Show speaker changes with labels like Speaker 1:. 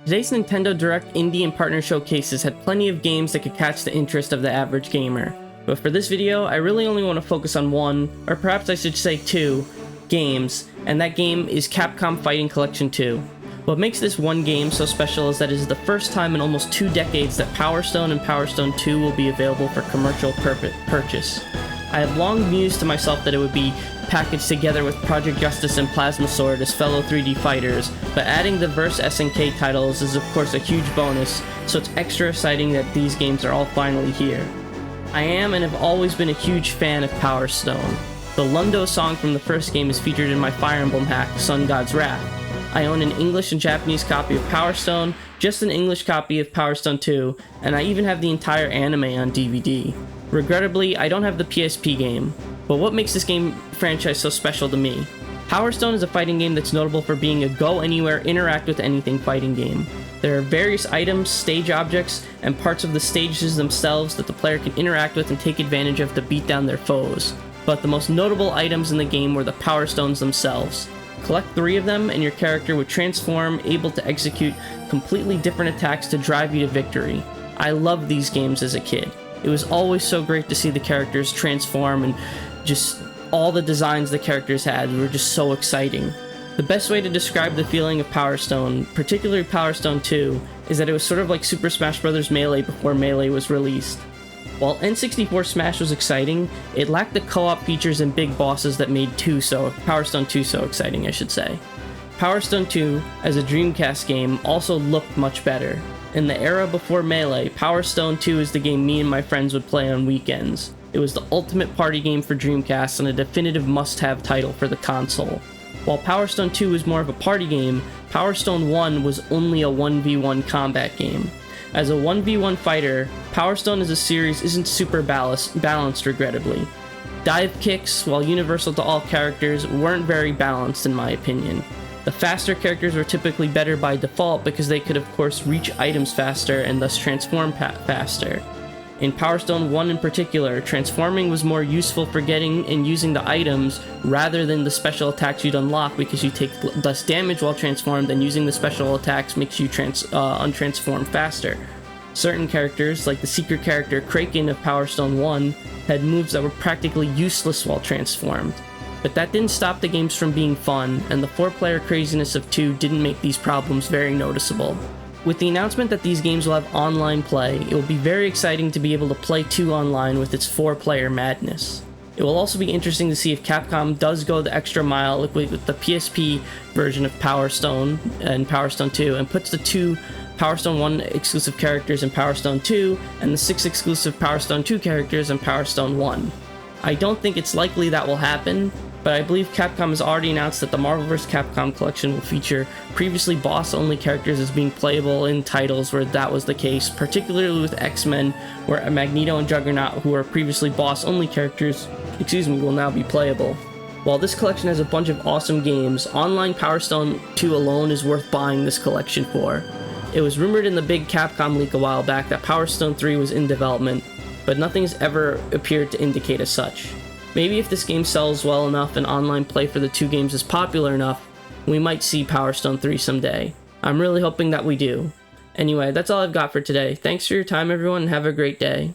Speaker 1: Today's Nintendo Direct Indie and Partner Showcases had plenty of games that could catch the interest of the average gamer. But for this video, I really only want to focus on one, or perhaps I should say two, games, and that game is Capcom Fighting Collection 2. What makes this one game so special is that it is the first time in almost 2 decades that Power Stone and Power Stone 2 will be available for commercial purchase. I have long mused to myself that it would be packaged together with Project Justice and Plasma Sword as fellow 3D fighters, but adding the Verse SNK titles is of course a huge bonus, so it's extra exciting that these games are all finally here. I am and have always been a huge fan of Power Stone. The Lundo song from the first game is featured in my Fire Emblem hack, Sun God's Wrath. I own an English and Japanese copy of Power Stone, just an English copy of Power Stone 2, and I even have the entire anime on DVD. Regrettably, I don't have the PSP game, but what makes this game franchise so special to me? Power Stone is a fighting game that's notable for being a go-anywhere, interact-with-anything fighting game. There are various items, stage objects, and parts of the stages themselves that the player can interact with and take advantage of to beat down their foes. But the most notable items in the game were the Power Stones themselves. Collect 3 of them and your character would transform, able to execute completely different attacks to drive you to victory. I loved these games as a kid. It was always so great to see the characters transform, and just all the designs the characters had were just so exciting. The best way to describe the feeling of Power Stone, particularly Power Stone 2, is that it was sort of like Super Smash Bros. Melee before Melee was released. While N64 Smash was exciting, it lacked the co-op features and big bosses that made Power Stone 2 so exciting, I should say. Power Stone 2, as a Dreamcast game, also looked much better. In the era before Melee, Power Stone 2 is the game me and my friends would play on weekends. It was the ultimate party game for Dreamcast and a definitive must-have title for the console. While Power Stone 2 was more of a party game, Power Stone 1 was only a 1v1 combat game. As a 1v1 fighter, Power Stone as a series isn't super balanced regrettably. Dive kicks, while universal to all characters, weren't very balanced in my opinion. The faster characters were typically better by default because they could of course reach items faster and thus transform faster. In Power Stone 1 in particular, transforming was more useful for getting and using the items rather than the special attacks you'd unlock because you take less damage while transformed, and using the special attacks makes you untransform faster. Certain characters, like the secret character Kraken of Power Stone 1, had moves that were practically useless while transformed. But that didn't stop the games from being fun, and the 4-player craziness of 2 didn't make these problems very noticeable. With the announcement that these games will have online play, it will be very exciting to be able to play 2 online with its 4-player madness. It will also be interesting to see if Capcom does go the extra mile with the PSP version of Power Stone and Power Stone 2 and puts the 2 Power Stone 1 exclusive characters in Power Stone 2 and the 6 exclusive Power Stone 2 characters in Power Stone 1. I don't think it's likely that will happen, but I believe Capcom has already announced that the Marvel vs. Capcom collection will feature previously boss-only characters as being playable in titles where that was the case, particularly with X-Men, where Magneto and Juggernaut, who were previously boss-only characters, will now be playable. While this collection has a bunch of awesome games, online Power Stone 2 alone is worth buying this collection for. It was rumored in the big Capcom leak a while back that Power Stone 3 was in development, but nothing has ever appeared to indicate as such. Maybe if this game sells well enough and online play for the 2 games is popular enough, we might see Power Stone 3 someday. I'm really hoping that we do. Anyway, that's all I've got for today. Thanks for your time everyone and have a great day.